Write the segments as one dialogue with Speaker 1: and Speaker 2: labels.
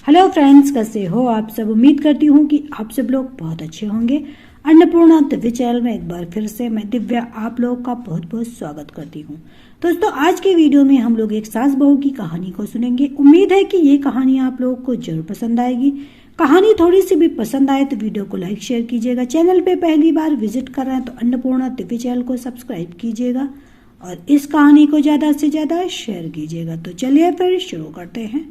Speaker 1: Hello friends, कैसे हो आप सब। उम्मीद करती हूँ कि आप सब लोग बहुत अच्छे होंगे। अन्नपूर्णा दिव्य चैनल में एक बार फिर से मैं दिव्या आप लोगों का बहुत बहुत स्वागत करती हूँ। दोस्तों, आज के वीडियो में हम लोग एक सास बहू की कहानी को सुनेंगे। उम्मीद है कि ये कहानी आप लोगों को जरूर पसंद आएगी। कहानी थोड़ी सी भी पसंद आए तो वीडियो को लाइक शेयर कीजिएगा। चैनल पे पहली बार विजिट कर रहे हैं तो अन्नपूर्णा दिव्य चैनल को सब्सक्राइब कीजिएगा और इस कहानी को ज्यादा से ज्यादा शेयर कीजिएगा। तो चलिए फिर शुरू करते हैं।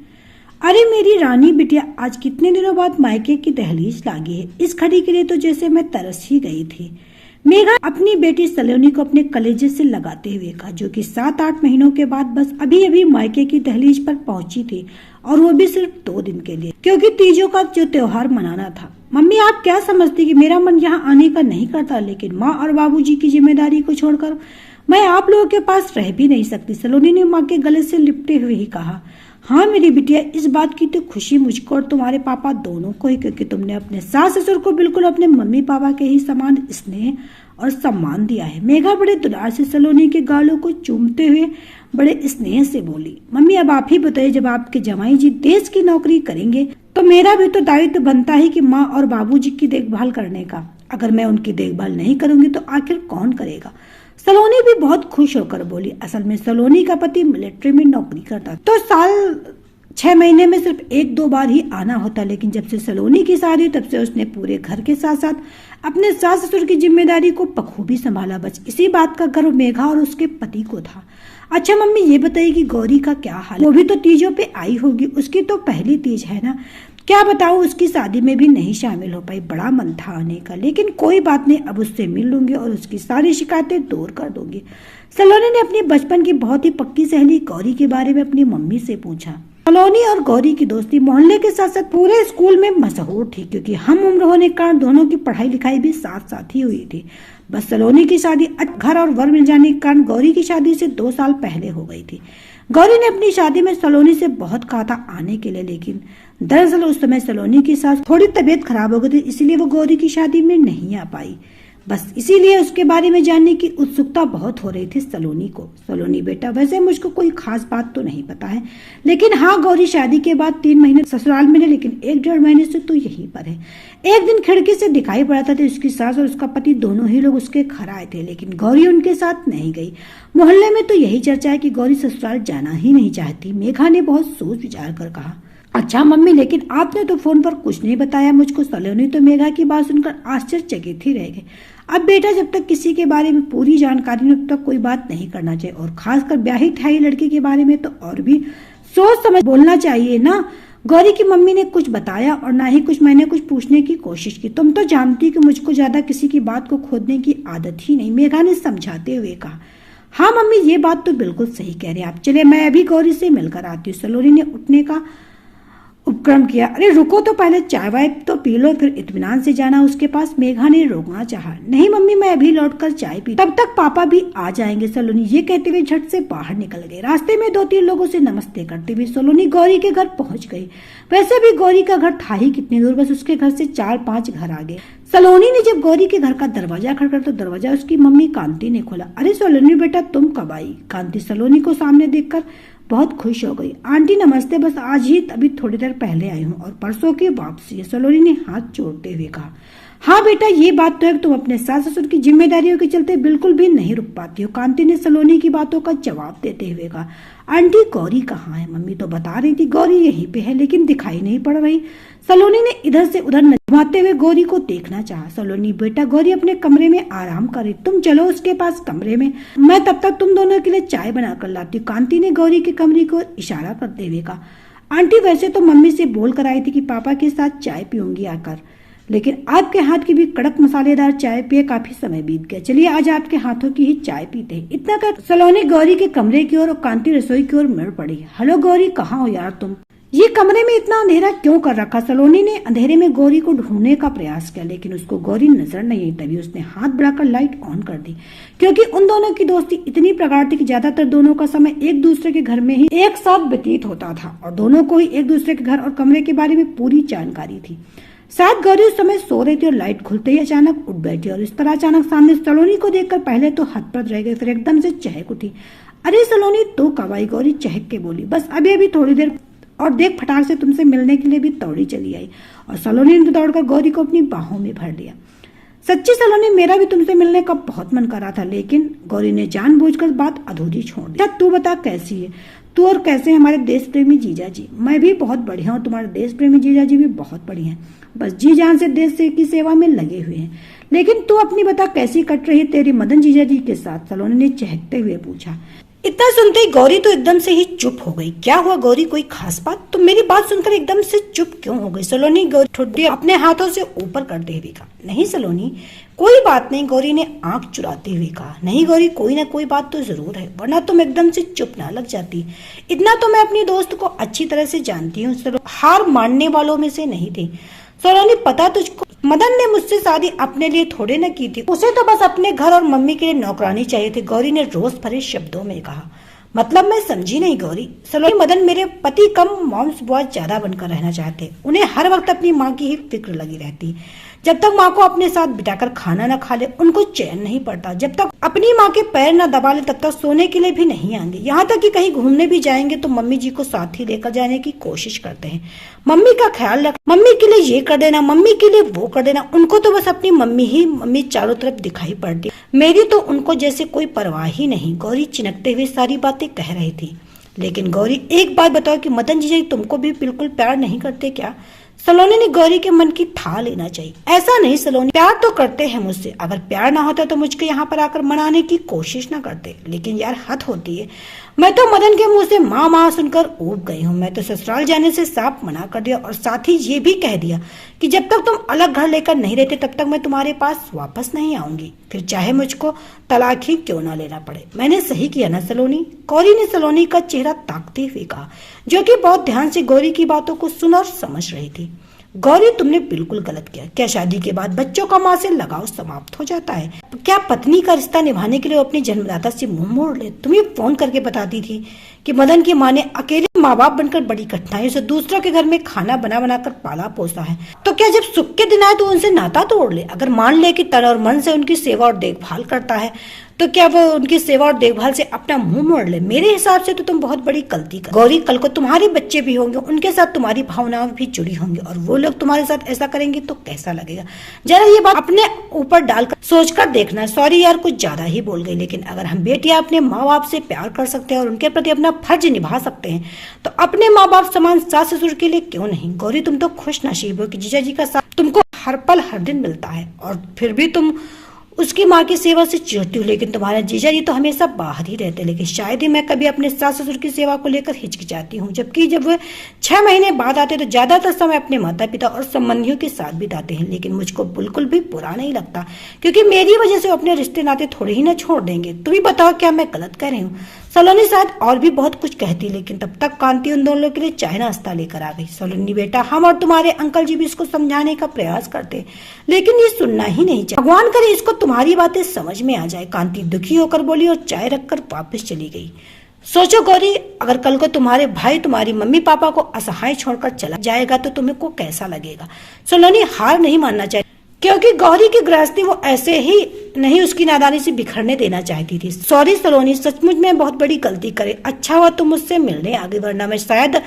Speaker 1: अरे मेरी रानी बिटिया, आज कितने दिनों बाद मायके की दहलीज लागी है। इस घड़ी के लिए तो जैसे मैं तरस ही गई थी। मेघा अपनी बेटी सलोनी को अपने कलेजे से लगाते हुए कहा, जो कि 7-8 महीनों के बाद बस अभी अभी मायके की दहलीज पर पहुंची थी, और वो भी सिर्फ 2 दिन के लिए, क्योंकि तीजों का जो त्योहार मनाना था। मम्मी, आप क्या समझती कि मेरा मन यहाँ आने का नहीं करता, लेकिन माँ और बाबूजी की जिम्मेदारी को छोड़कर मैं आप लोगों के पास रह भी नहीं सकती। सलोनी ने माँ के गले से लिपटे हुए ही कहा। हाँ मेरी बिटिया, इस बात की तो खुशी मुझको और तुम्हारे पापा दोनों को ही, क्योंकि तुमने अपने सास ससुर को बिल्कुल अपने मम्मी पापा के ही समान स्नेह और सम्मान दिया है। मेघा बड़े दुलार से सलोनी के गालों को चूमते हुए बड़े स्नेह से बोली। मम्मी, अब आप ही बताइए, जब आपके जमाई जी देश की नौकरी करेंगे तो मेरा भी तो दायित्व बनता है कि माँ और बाबूजी की देखभाल करने का। अगर मैं उनकी देखभाल नहीं करूंगी तो आखिर कौन करेगा। सलोनी भी बहुत खुश होकर बोली। असल में सलोनी का पति मिलिट्री में नौकरी करता, तो साल 6 महीने में सिर्फ 1-2 बार ही आना होता, लेकिन जब से सलोनी की शादी तब से उसने पूरे घर के साथ साथ अपने सास ससुर की जिम्मेदारी को बखूबी संभाला। बस इसी बात का गर्व मेघा और उसके पति को था। अच्छा मम्मी, ये बताइए कि गौरी का क्या हाल। वो भी तो तीजों पे आई होगी, उसकी तो पहली तीज है ना। क्या बताऊं, उसकी शादी में भी नहीं शामिल हो पाई। बड़ा मन था आने का, लेकिन कोई बात नहीं, अब उससे मिल लूंगी और उसकी सारी शिकायतें दूर कर दूंगी। सलोनी ने अपनी बचपन की बहुत ही पक्की सहेली गौरी के बारे में अपनी मम्मी से पूछा। सलोनी और गौरी की दोस्ती मोहल्ले के साथ साथ पूरे स्कूल में मशहूर थी, क्योंकि हम उम्र होने के कारण दोनों की पढ़ाई लिखाई भी साथ साथ ही हुई थी। बस सलोनी की शादी घर और वर मिल जाने के कारण गौरी की शादी से 2 साल पहले हो गई थी। गौरी ने अपनी शादी में सलोनी से बहुत कहा था आने के लिए, लेकिन दरअसल उस समय सलोनी की सास थोड़ी तबीयत खराब हो गई थी, इसलिए वो गौरी की शादी में नहीं आ पाई। बस इसीलिए उसके बारे में जानने की उत्सुकता बहुत हो रही थी सलोनी को। सलोनी बेटा, वैसे मुझको कोई खास बात तो नहीं पता है, लेकिन हाँ, गौरी शादी के बाद 3 महीने ससुराल में है, लेकिन 1-1.5 महीने से तो यहीं पर है। एक दिन खिड़की से दिखाई पड़ा था तो उसकी सास और उसका पति दोनों ही लोग उसके घर आए थे, लेकिन गौरी उनके साथ नहीं गई। मोहल्ले में तो यही चर्चा है कि गौरी ससुराल जाना ही नहीं चाहती। मेघा ने बहुत सोच विचार कर कहा। अच्छा मम्मी, लेकिन आपने तो फोन पर कुछ नहीं बताया मुझको। सलोनी तो मेघा की बात सुनकर आश्चर्यचकित ही रह गई। अब बेटा, जब तक किसी के बारे में पूरी जानकारी न, तब तक कोई बात नहीं करना चाहिए, और खासकर ब्याही ठाई लड़की के बारे में तो और भी सोच समझ बोलना चाहिए ना। गौरी की मम्मी ने कुछ बताया और ना ही कुछ मैंने कुछ पूछने की कोशिश की। तुम तो जानती कि मुझको ज्यादा किसी की बात को खोदने की आदत ही नहीं, मेघा ने समझाते हुए कहा। हाँ मम्मी, ये बात तो बिल्कुल सही कह रहे हैं आप। चलिए मैं अभी गौरी से मिलकर आती हूँ। सलोनी ने उठने का उपक्रम किया। अरे रुको, तो पहले चाय वाय तो पी लो, फिर इत्मीनान से जाना उसके पास। मेघा ने रोकना चाहा। नहीं मम्मी, मैं अभी लौटकर चाय पी, तब तक पापा भी आ जाएंगे। सलोनी ये कहते हुए झट से बाहर निकल गए। रास्ते में 2-3 लोगों से नमस्ते करते हुए सलोनी गौरी के घर पहुंच गई। वैसे भी गौरी का घर था ही कितनी दूर, बस उसके घर से 4-5 घर आगे। सलोनी ने जब गौरी के घर का दरवाजा खड़का तो दरवाजा उसकी मम्मी कांति ने खोला। अरे सलोनी बेटा, तुम कब आई। कांति सलोनी को सामने देखकर बहुत खुश हो गई। आंटी नमस्ते, बस आज ही अभी थोड़ी देर पहले आई हूँ और परसों की वापसी है। सलोनी ने हाथ जोड़ते हुए कहा। हाँ बेटा, ये बात तो है, तुम अपने सास ससुर की जिम्मेदारियों के चलते बिल्कुल भी नहीं रुक पाती हो। कांति ने सलोनी की बातों का जवाब देते हुए कहा। आंटी गौरी कहाँ है। मम्मी तो बता रही थी गौरी यहीं पे है, लेकिन दिखाई नहीं पड़ रही। सलोनी ने इधर से उधर घुमाते हुए गौरी को देखना चाहा। सलोनी बेटा, गौरी अपने कमरे में आराम कर रही, तुम चलो उसके पास कमरे में, मैं तब तक तुम दोनों के लिए चाय बना कर लाती हूँ। कांति ने गौरी के कमरे को इशारा करते हुए कहा। आंटी वैसे तो मम्मी से बोल कर आई थी कि पापा के साथ चाय पीऊंगी आकर, लेकिन आपके हाथ की भी कड़क मसालेदार चाय पिए काफी समय बीत गया। चलिए आज आपके हाथों की ही चाय पीते हैं। इतना कर सलोनी गौरी के कमरे की ओर और कांति रसोई की ओर मुड़ पड़ी। हेलो गौरी, कहाँ हो यार तुम। ये कमरे में इतना अंधेरा क्यों कर रखा। सलोनी ने अंधेरे में गौरी को ढूंढने का प्रयास किया, लेकिन उसको गौरी नजर नहीं आई। तभी उसने हाथ बढ़ाकर लाइट ऑन कर दी, क्योंकि उन दोनों की दोस्ती इतनी प्रगाढ़ थी कि ज्यादातर दोनों का समय एक दूसरे के घर में ही एक साथ व्यतीत होता था और दोनों को ही एक दूसरे के घर और कमरे के बारे में पूरी जानकारी थी। शायद गौरी उस समय सो रही थी और लाइट खुलते ही अचानक उठ बैठी, और इस तरह अचानक सामने सलोनी को देखकर पहले तो हतप्रभ रह गए, फिर एकदम से चहक उठी। अरे सलोनी, तो कब आई। गौरी चहक के बोली। बस अभी अभी थोड़ी देर और देख फटाक से तुमसे मिलने के लिए भी दौड़ी चली आई और सलोनी ने दौड़कर गौरी को अपनी बाहों में भर लिया। सच्ची सलोनी, मेरा भी तुमसे मिलने का बहुत मन कर रहा था, लेकिन गौरी ने जानबूझकर बात अधूरी छोड़ दी। तू बता कैसी है तू और कैसे हमारे देश प्रेमी जीजा जी? मैं भी बहुत बढ़िया हूँ, तुम्हारे देश प्रेमी जीजा जी भी बहुत बढ़िया हैं, बस जी जान से देश से की सेवा में लगे हुए हैं। लेकिन तू अपनी बता कैसी कट रही तेरी मदन जीजा जी के साथ? सलोनी ने चहकते हुए पूछा। इतना सुनते ही गौरी तो एकदम से ही चुप हो गई। क्या हुआ गौरी, कोई खास बात? तुम मेरी बात सुनकर एकदम से चुप क्यों हो गई? सलोनी गौरी ठुड्डी अपने हाथों से ऊपर करते हुए कहा। नहीं सलोनी, कोई बात नहीं, गौरी ने आंख चुराते हुए कहा। नहीं गौरी, कोई ना कोई बात तो जरूर है, वरना तुम एकदम से चुप ना लग जाती। इतना तो मैं अपनी दोस्त को अच्छी तरह से जानती हूँ, हार मानने वालों में से नहीं थी। सलोनी, पता तुझको, मदन ने मुझसे शादी अपने लिए थोड़े न की थी, उसे तो बस अपने घर और मम्मी के लिए नौकरानी चाहिए थी, गौरी ने रोष भरे शब्दों में कहा। मतलब मैं समझी नहीं गौरी। सलोनी, मदन मेरे पति कम मॉम्स बहुत ज्यादा बनकर रहना चाहते, उन्हें हर वक्त अपनी माँ की ही फिक्र लगी रहती। जब तक माँ को अपने साथ बिठाकर खाना न खा ले उनको चैन नहीं पड़ता, जब तक अपनी माँ के पैर न दबा ले तब तक सोने के लिए भी नहीं आएंगे। यहाँ तक कि कहीं घूमने भी जाएंगे तो मम्मी जी को साथ ही लेकर जाने की कोशिश करते हैं। मम्मी का ख्याल रख, मम्मी के लिए ये कर देना, मम्मी के लिए वो कर देना। उनको तो बस अपनी मम्मी चारों तरफ दिखाई पड़ती, मेरी तो उनको जैसे कोई परवाह ही नहीं। गौरी चिनकते हुए सारी बातें कह रही थी। लेकिन गौरी, एक बात बताओ कि मदन जी तुमको भी बिल्कुल प्यार नहीं करते क्या? सलोनी ने गौरी के मन की था लेना चाहिए। ऐसा नहीं सलोनी, प्यार तो करते हैं मुझसे, अगर प्यार ना होता तो मुझको यहाँ पर आकर मनाने की कोशिश ना करते। लेकिन यार हद होती है, मैं तो मदन के मुंह से माँ माँ सुनकर ऊब गई हूँ। मैं तो ससुराल जाने से साफ मना कर दिया और साथ ही ये भी कह दिया कि जब तक तुम अलग घर लेकर नहीं रहते तब तक मैं तुम्हारे पास वापस नहीं आऊंगी, फिर चाहे मुझको तलाक ही क्यों ना लेना पड़े। मैंने सही किया ना सलोनी? गौरी ने सलोनी का चेहरा ताकते हुए कहा, जो कि बहुत ध्यान से गौरी की बातों को सुन और समझ रही थी। गौरी, तुमने बिल्कुल गलत किया। क्या शादी के बाद बच्चों का माँ से लगाव समाप्त हो जाता है? क्या पत्नी का रिश्ता निभाने के लिए वो अपने जन्मदाता से मुंह मोड़ ले? तुम्हें फोन करके बताती थी कि मदन की माँ ने अकेले माँ बाप बनकर बड़ी कठिनाइयों से दूसरों के घर में खाना बना बनाकर पाला पोसा है, तो क्या जब सुख के दिन आए तो उनसे नाता तोड़ ले? अगर मान ले कि तन और मन से उनकी सेवा और देखभाल करता है तो क्या वो उनकी सेवा और देखभाल से अपना मुंह मोड़ ले? मेरे हिसाब से तो तुम बहुत बड़ी गलती कर। गौरी, कल को तुम्हारे बच्चे भी होंगे, उनके साथ तुम्हारी भावनाएं भी जुड़ी होंगी और वो लोग तुम्हारे साथ ऐसा करेंगे तो कैसा लगेगा? जरा ये बात अपने ऊपर डालकर सोचकर देखना। सॉरी यार, कुछ ज्यादा ही बोल गई, लेकिन अगर हम बेटियां अपने माँ बाप से प्यार कर सकते हैं और उनके प्रति अपना फर्ज निभा सकते हैं तो अपने माँ बाप समान सास ससुर के लिए क्यों नहीं? गौरी, तुम तो खुश नसीब हो कि जीजा जी का साथ तुमको हर पल हर दिन मिलता है और फिर भी तुम उसकी माँ की सेवा से चिढ़ती हूँ। लेकिन तुम्हारा जीजा जी तो हमेशा बाहर ही रहते, लेकिन शायद ही मैं कभी अपने सास ससुर की सेवा को लेकर हिचकिचाती हूँ, जबकि जब वे 6 महीने बाद आते तो ज्यादातर समय अपने माता पिता और संबंधियों के साथ बिताते हैं। लेकिन मुझको बिल्कुल भी बुरा नहीं लगता, क्योंकि मेरी वजह से अपने रिश्ते नाते थोड़े ही ना छोड़ देंगे। तुम ही बताओ, क्या मैं गलत कह रही हूँ? सलोनी शायद और भी बहुत कुछ कहती, लेकिन तब तक कांति उन दोनों के लिए चाय नाश्ता लेकर आ गई। सलोनी, बेटा, हम और तुम्हारे अंकल जी भी इसको समझाने का प्रयास करते, लेकिन ये सुनना ही नहीं चाहता। भगवान करे इसको तुम्हारी बातें समझ में आ जाए। कांति दुखी होकर बोली और चाय रखकर वापस चली गई। सोचो गौरी, अगर कल को तुम्हारे भाई तुम्हारी मम्मी पापा को असहाय छोड़कर चला जाएगा तो तुम्हें को कैसा लगेगा? सलोनी हार नहीं मानना चाहिए, क्योंकि गौरी की गृहस्थी वो ऐसे ही नहीं उसकी नादानी से बिखरने देना चाहती थी। सॉरी सलोनी, सचमुच में बहुत बड़ी गलती करे। अच्छा हुआ तुम मुझसे मिलने आ गई, वरना मैं शायद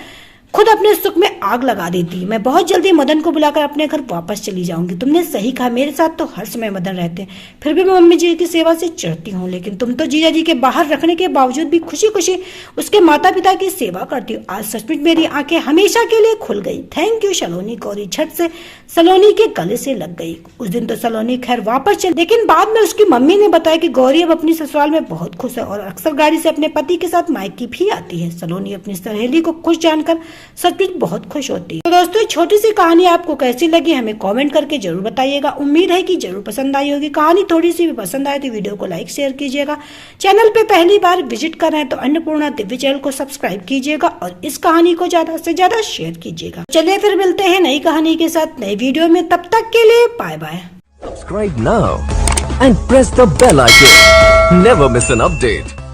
Speaker 1: खुद अपने सुख में आग लगा देती। मैं बहुत जल्दी मदन को बुलाकर अपने घर वापस चली जाऊंगी। तुमने सही कहा, मेरे साथ तो हर समय मदन रहते हैं, फिर भी मैं मम्मी जी की सेवा से चिढ़ती हूँ। लेकिन तुम तो जीजा जी के बाहर रखने के बावजूद भी खुशी खुशी उसके माता पिता की सेवा करती हो। आज सचमुच मेरी आंखें हमेशा के लिए खुल गई। थैंक यू सलोनी। गौरी झट से सलोनी के गले से लग गई। उस दिन तो सलोनी खैर वापस चली, लेकिन बाद में उसकी मम्मी ने बताया कि गौरी अब अपनी ससुराल में बहुत खुश है और अक्सर गाड़ी से अपने पति के साथ मायके भी आती है। सलोनी अपनी सहेली को खुश जानकर सचमुच बहुत खुश होती है। तो दोस्तों, छोटी सी कहानी आपको कैसी लगी हमें कमेंट करके जरूर बताइएगा। उम्मीद है कि जरूर पसंद आई होगी। कहानी थोड़ी सी भी पसंद आए तो वीडियो को लाइक शेयर कीजिएगा। चैनल पे पहली बार विजिट कर रहे हैं तो अन्नपूर्णा दिव्य चैनल को सब्सक्राइब कीजिएगा और इस कहानी को ज्यादा से ज्यादा शेयर कीजिएगा। चलिए फिर मिलते हैं नई कहानी के साथ नई वीडियो में, तब तक के लिए bye bye.
Speaker 2: Subscribe now and press the bell icon. Never miss an update.